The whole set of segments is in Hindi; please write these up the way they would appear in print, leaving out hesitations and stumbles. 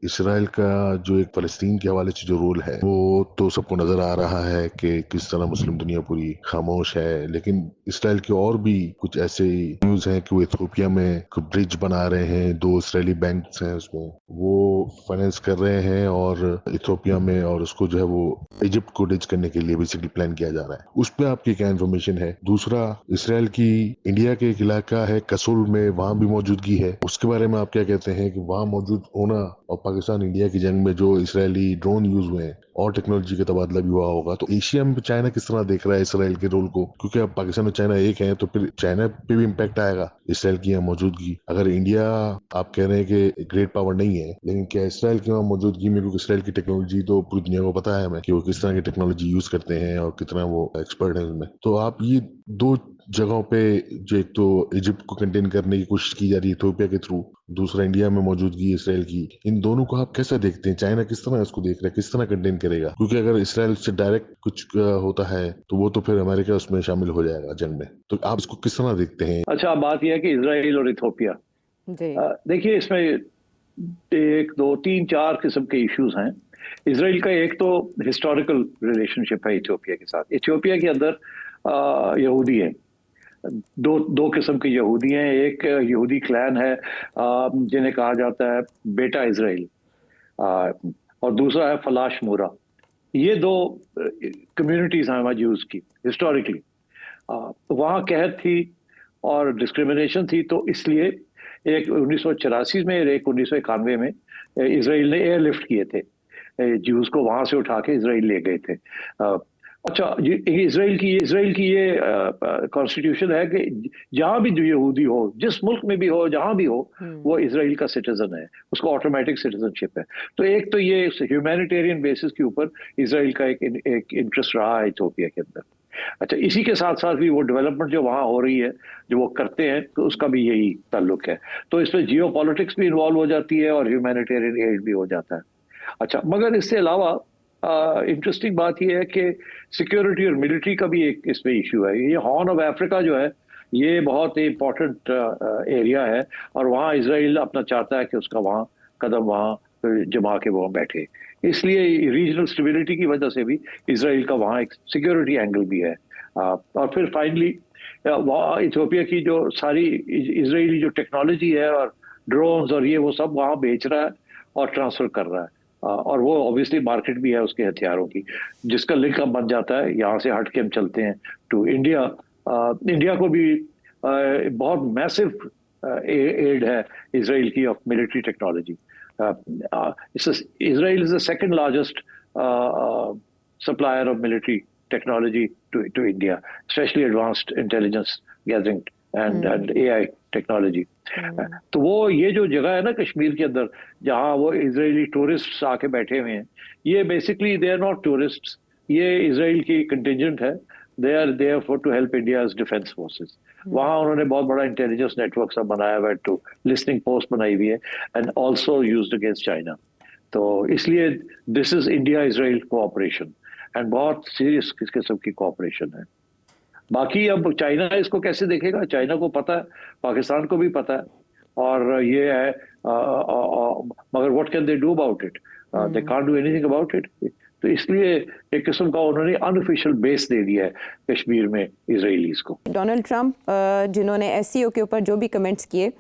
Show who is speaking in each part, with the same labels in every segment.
Speaker 1: इसराइल का जो एक फ़लस्तीन के हवाले से जो रोल है, वो तो सबको नज़र आ रहा है कि किस तरह मुस्लिम दुनिया पूरी खामोश है। लेकिन इसराइल के और भी कुछ ऐसे न्यूज़ हैं कि वो इथियोपिया में कोई ब्रिज बना रहे हैं, 2 इसराइली बैंक्स हैं उसमें, वो फाइनेंस कर रहे हैं और इथियोपिया में, और उसको जो है वो इजिप्ट को डिच करने के लिए बेसिकली प्लान किया जा रहा है। उस पे आपकी क्या इन्फॉर्मेशन है? दूसरा, इसराइल की इंडिया के एक इलाका है कसुल में, वहाँ भी मौजूदगी है। उसके बारे में आप क्या कहते हैं कि वहाँ मौजूद होना और पाकिस्तान इंडिया की जंग में जो इसराइली ड्रोन यूज हुए हैं और टेक्नोलॉजी का तबादला भी हुआ होगा, तो एशिया में चाइना किस तरह देख रहा है इसराइल के रोल को? क्योंकि अब पाकिस्तान और चाइना एक है, तो फिर चाइना पे भी इम्पैक्ट आएगा इसराइल की यहाँ मौजूदगी। अगर इंडिया, आप कह रहे हैं कि ग्रेट पावर नहीं है, लेकिन क्या इसराइल की वहाँ मौजूदगी में, क्योंकि इसराइल की टेक्नोलॉजी तो पूरी दुनिया को पता है हमें कि वो किस तरह की टेक्नोलॉजी यूज करते हैं और कितना वो एक्सपर्ट है उसमें, तो आप ये दो जगहों पे, जो एक तो इजिप्ट को कंटेन करने की कोशिश की जा रही है इथियोपिया के थ्रू, दूसरा इंडिया में मौजूदगी इसराइल की, इन दोनों को आप कैसे देखते हैं? चाइना किस तरह इसको देख रहा है, किस तरह कंटेन करेगा? क्योंकि अगर इसराइल से डायरेक्ट कुछ होता है तो वो तो फिर अमेरिका उसमें शामिल हो जाएगा जंग में, तो आप इसको किस तरह देखते हैं?
Speaker 2: अच्छा, बात यह है कि इसराइल और इथियोपिया,
Speaker 3: जी।
Speaker 2: देखिए इसमें एक दो तीन चार किस्म के इश्यूज हैं। इसराइल का एक तो हिस्टोरिकल रिलेशनशिप है इथियोपिया के साथ। इथियोपिया के अंदर यहूदी है, दो दो किस्म के यहूदी हैं। एक यहूदी क्लैन है जिन्हें कहा जाता है बेटा इसराइल, और दूसरा है फलाश मूरा। ये दो कम्युनिटीज हैं हमारे ज्यूज की हिस्टोरिकली। वहाँ कहत थी और डिस्क्रिमिनेशन थी, तो इसलिए एक 1984 में और एक 1991 में इसराइल ने एयरलिफ्ट किए थे ज्यूज को, वहां से उठा के इसराइल ले गए थे। अच्छा, इसराइल की ये कॉन्स्टिट्यूशन है कि जहां भी यहूदी हो, जिस मुल्क में भी हो, जहां भी हो, वो इसराइल का सिटीजन है, उसको ऑटोमेटिक सिटीजनशिप है। तो एक तो ये ह्यूमैनिटेरियन बेसिस के ऊपर इसराइल का एक इंटरेस्ट रहा है इथियोपिया के अंदर। अच्छा, इसी के साथ साथ भी वो डेवलपमेंट जो वहाँ हो रही है, जो वो करते हैं, तो उसका भी यही ताल्लुक है। तो इसमें जियो पॉलिटिक्स भी इन्वॉल्व हो जाती है और ह्यूमैनिटेरियन एड भी हो जाता है। अच्छा, मगर इससे अलावा इंटरेस्टिंग बात यह है कि सिक्योरिटी और मिलिट्री का भी एक इसमें इशू है। ये हॉर्न ऑफ अफ्रीका जो है, ये बहुत ही इंपॉर्टेंट एरिया है, और वहाँ इसराइल अपना चाहता है कि उसका वहाँ कदम वहाँ जमा के वहाँ बैठे। इसलिए रीजनल स्टेबिलिटी की वजह से भी इसराइल का वहाँ एक सिक्योरिटी एंगल भी है। और फिर फाइनली वहाँ इथियोपिया की जो सारी इसराइली जो टेक्नोलॉजी है और ड्रोन्स और ये वो सब वहाँ बेच रहा है और ट्रांसफर कर रहा है। और वो ऑब्वियसली मार्केट भी है उसके हथियारों की, जिसका लिंक अब बन जाता है। यहाँ से हट के हम चलते हैं टू इंडिया। इंडिया को भी बहुत मैसिव एड है इसराइल की of military technology. Israel is the second largest supplier of military technology to India, especially advanced intelligence gathering and AI technology. तो वो ये जो जगह है ना कश्मीर के अंदर, जहाँ वो इजरायली टूरिस्ट्स आके बैठे हुए हैं, ये basically they are not tourists, ये इजराइल की कंटिजेंट है। They are there for to help India's defence forces. वहाँ उन्होंने बहुत बड़ा इंटेलिजेंस नेटवर्क सब बनाया हुआ है, टू लिस्निंग पोस्ट बनाई हुई है, and also used against China. तो इसलिए this is India Israel cooperation, and बहुत सीरियस किस्म की कोऑपरेशन है। बाकी अब चाइना इसको कैसे देखेगा, चाइना को पता है, पाकिस्तान को भी पता है, और ये है मगर what can they do about it? They can't do anything about it. तो इसलिए एक किस्म का उन्होंने अनऑफिशियल बेस दे दिया है कश्मीर में इजराइलीज को।
Speaker 3: डोनाल्ड ट्रंप जिन्होंने एससीओ के ऊपर जो भी कमेंट्स किए,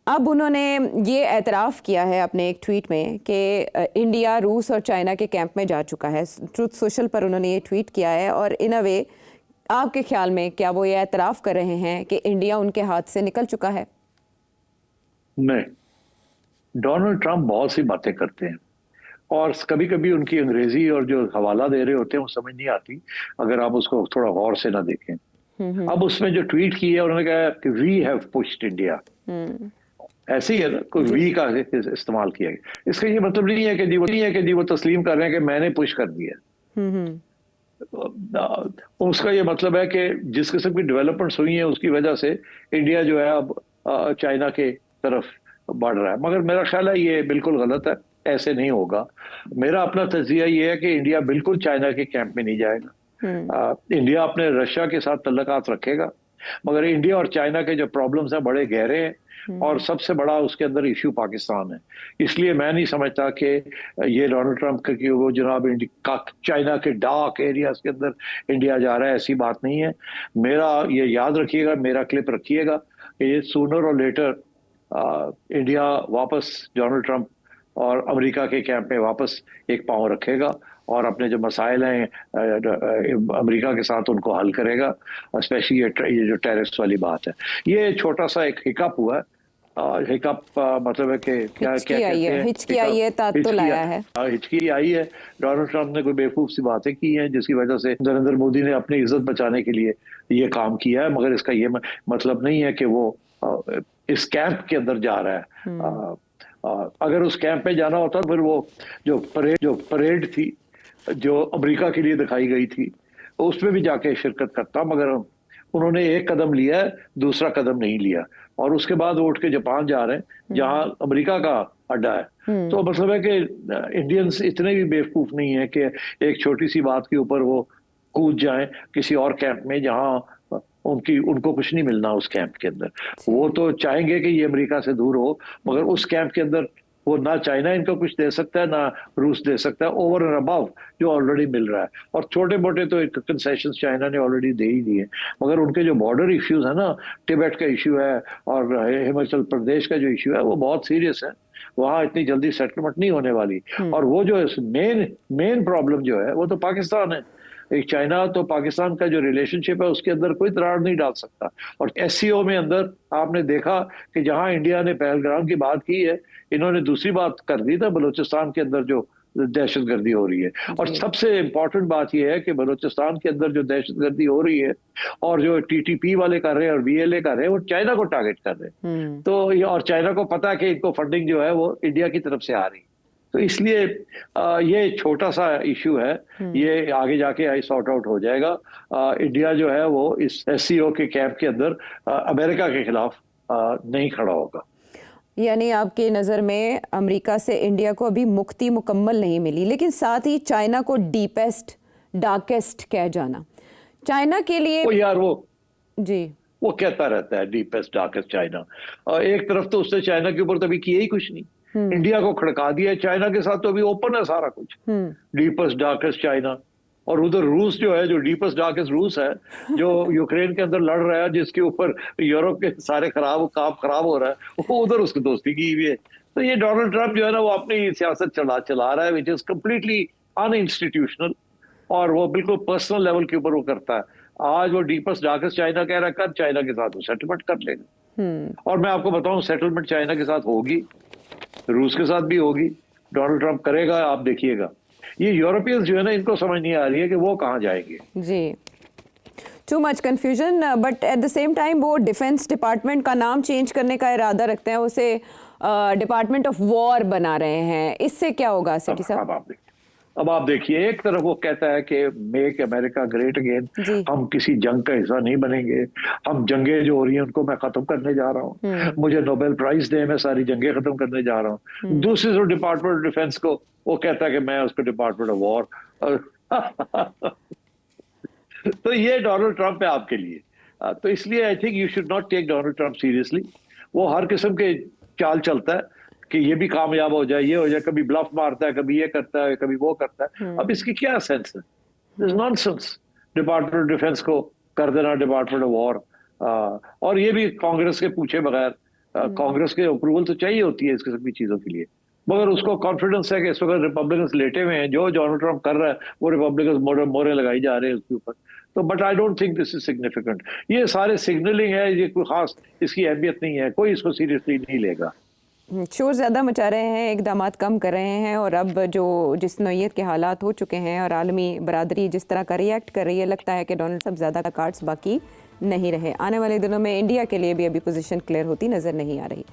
Speaker 3: अब उन्होंने ये एतराफ़ किया है अपने एक ट्वीट में कि इंडिया रूस और चाइना के कैंप में जा चुका है। ट्रूथ सोशल पर उन्होंने ये ट्वीट किया है, और इन अ वे आपके ख्याल में क्या वो ये एतराफ़ कर रहे हैं कि इंडिया उनके हाथ से निकल चुका है?
Speaker 2: नहीं, डोनाल्ड ट्रंप बहुत सी बातें करते हैं, और कभी कभी उनकी अंग्रेजी और जो हवाला दे रहे होते हैं वो समझ नहीं आती अगर आप उसको थोड़ा गौर से ना देखें। अब उसमें जो ट्वीट की है, उन्होंने कहा कि वी हैव पुश्ड इंडिया, ऐसे ही है ना, कोई वी का इस्तेमाल किया गया। इसका ये मतलब नहीं है कि वो तस्लीम कर रहे हैं कि मैंने पुश कर दिया। उसका ये मतलब है कि जिस किस्म की डेवलपमेंट्स हुई हैं उसकी वजह से इंडिया जो है अब चाइना के तरफ बढ़ रहा है। मगर मेरा ख्याल है ये बिल्कुल गलत है, ऐसे नहीं होगा। मेरा अपना तजिया ये है कि इंडिया बिल्कुल चाइना के कैंप में नहीं जाएगा। इंडिया अपने रशिया के साथ तल्लुकात रखेगा, मगर इंडिया और चाइना के जो प्रॉब्लम्स हैं बड़े गहरे हैं, और सबसे बड़ा उसके अंदर इश्यू पाकिस्तान है। इसलिए मैं नहीं समझता कि ये डोनाल्ड ट्रंप के वो जनाब चाइना के डार्क एरियाज के अंदर इंडिया जा रहा है, ऐसी बात नहीं है। मेरा ये याद रखिएगा, मेरा क्लिप रखिएगा कि ये सूनर और लेटर इंडिया वापस डोनाल्ड ट्रंप और अमेरिका के कैंप में वापस एक पांव रखेगा और अपने जो मसाइल हैं अमेरिका के साथ उनको हल करेगा। स्पेशली ये जो टैरिफ्स वाली बात है, ये छोटा सा एक हिकअप हुआ है। हिकअप मतलब है कि क्या कहते हैं,
Speaker 3: हिचकी आई है, तात तो लाया है।
Speaker 2: हिचकी आई है। डोनाल्ड ट्रंप ने कोई बेवकूफ सी बातें की हैं जिसकी वजह से नरेंद्र मोदी ने अपनी इज्जत बचाने के लिए ये काम किया है, मगर इसका ये मतलब नहीं है कि वो इस कैंप के अंदर जा रहा है। अगर उस कैंप में जाना होता फिर वो जो परेड थी जो अमेरिका के लिए दिखाई गई थी उसमें भी जाके शिरकत करता, मगर उन्होंने एक कदम लिया है, दूसरा कदम नहीं लिया और उसके बाद वो उठ के जापान जा रहे हैं जहां अमेरिका का अड्डा है। तो मतलब है कि इंडियंस इतने भी बेवकूफ नहीं है कि एक छोटी सी बात के ऊपर वो कूद जाएं किसी और कैंप में जहां उनको कुछ नहीं मिलना उस कैंप के अंदर। वो तो चाहेंगे कि ये अमेरिका से दूर हो, मगर उस कैंप के अंदर वो ना चाइना इनको कुछ दे सकता है ना रूस दे सकता है, ओवर एंड अबव जो ऑलरेडी मिल रहा है। और छोटे मोटे तो कंसेशन चाइना ने ऑलरेडी दे ही दिए, मगर उनके जो बॉर्डर इश्यूज है ना, तिब्बत का इश्यू है और हिमाचल प्रदेश का जो इश्यू है वो बहुत सीरियस है। वहां इतनी जल्दी सेटलमेंट नहीं होने वाली। और वो जो मेन प्रॉब्लम जो है वो तो पाकिस्तान है। एक चाइना तो पाकिस्तान का जो रिलेशनशिप है उसके अंदर कोई दरार नहीं डाल सकता। और एससीओ में अंदर आपने देखा कि जहां इंडिया ने पहलगाम की बात की है, इन्होंने दूसरी बात कर दी था, बलूचिस्तान के अंदर जो दहशतगर्दी हो रही है। और सबसे इंपॉर्टेंट बात यह है कि बलूचिस्तान के अंदर जो दहशतगर्दी हो रही है और जो टीटीपी वाले कर रहे हैं और बीएलए कर रहे हैं वो चाइना को टारगेट कर रहे हैं। तो और चाइना को पता है कि इनको फंडिंग जो है वो इंडिया की तरफ से आ रही है। तो इसलिए ये छोटा सा इश्यू है, ये आगे जाके सॉर्ट आउट हो जाएगा। इंडिया जो है वो इस एससीओ के कैंप के अंदर अमेरिका के खिलाफ नहीं खड़ा होगा।
Speaker 3: यानी आपके नज़र में अमेरिका से इंडिया को अभी मुक्ति मुकम्मल नहीं मिली, लेकिन साथ ही चाइना को डीपेस्ट डार्केस्ट कह जाना चाइना के लिए
Speaker 2: वो यार
Speaker 3: जी
Speaker 2: वो कहता रहता है डीपेस्ट डार्केस्ट चाइना। एक तरफ तो उसने चाइना के ऊपर तो अभी किया ही कुछ नहीं, इंडिया को खड़का दिया। चाइना के साथ तो अभी ओपन है सारा कुछ, डीपेस्ट डार्केस्ट चाइना। और उधर रूस जो है, जो डीपेस्ट डार्केस्ट रूस है, जो यूक्रेन के अंदर लड़ रहा है, जिसके ऊपर यूरोप के सारे काम खराब हो रहा है, वो उधर उसकी दोस्ती की हुई है। तो ये डोनाल्ड ट्रंप जो है ना वो अपनी सियासत चला रहा है विच इज कम्प्लीटली अनइंस्टीट्यूशनल, और वो बिल्कुल पर्सनल लेवल के ऊपर वो करता है। आज वो डीपेस्ट डार्केस्ट चाइना कह रहा है, कल चाइना के साथ वो सेटलमेंट कर लेगा। और मैं आपको बताऊं, सेटलमेंट चाइना के साथ होगी, रूस के साथ भी होगी, डोनाल्ड ट्रंप करेगा, आप देखिएगा। ये यूरोपियंस जो है ना, इनको समझ नहीं आ रही है कि वो कहाँ जाएंगे।
Speaker 3: जी, too much confusion, but at the same time वो डिफेंस डिपार्टमेंट का नाम चेंज करने का इरादा रखते हैं, उसे डिपार्टमेंट ऑफ वॉर बना रहे हैं। इससे क्या होगा सेठी साहब?
Speaker 2: अब आप देखिए, एक तरफ वो कहता है कि मेक अमेरिका ग्रेट अगेन, हम किसी जंग का हिस्सा नहीं बनेंगे, हम जंगें जो हो रही हैं उनको मैं खत्म करने जा रहा हूँ, मुझे नोबेल प्राइज दे, मैं सारी जंगें खत्म करने जा रहा हूँ। दूसरी तरफ डिपार्टमेंट ऑफ डिफेंस को वो कहता है कि मैं उसको डिपार्टमेंट ऑफ वॉर तो ये डोनाल्ड ट्रंप है आपके लिए। तो इसलिए I think you should not take Donald Trump seriously. वो हर किस्म के चाल चलता है कि ये भी कामयाब हो जाए, ये हो जाए, कभी ब्लफ मारता है, कभी ये करता है, कभी वो करता है। अब इसकी क्या सेंस है? This nonsense. Department of defence को कर देना डिपार्टमेंट ऑफ वॉर, और ये भी कांग्रेस के पूछे बगैर। कांग्रेस के अप्रूवल तो चाहिए होती है इस किस्म की चीजों के लिए, मगर उसको कॉन्फिडेंस है कि इस वक्त रिपब्लिकन्स लेटे हुए हैं, जो डोनाल्ड ट्रंप कर रहा है वो रिपब्लिकन्स मोहरें लगाई जा रहे हैं उसके ऊपर। तो but I don't think this is significant. ये सारे सिग्नलिंग है, ये कोई खास इसकी अहमियत नहीं है, कोई इसको सीरियसली नहीं लेगा।
Speaker 3: शोर ज़्यादा मचा रहे हैं, इकदामात कम कर रहे हैं, और अब जो जिस नौयत के हालात हो चुके हैं और आलमी बरादरी जिस तरह का रिएक्ट कर रही है, लगता है कि डोनाल्ड ट्रंप ज़्यादा कार्ड्स बाकी नहीं रहे। आने वाले दिनों में इंडिया के लिए भी अभी पोजीशन क्लियर होती नज़र नहीं आ रही।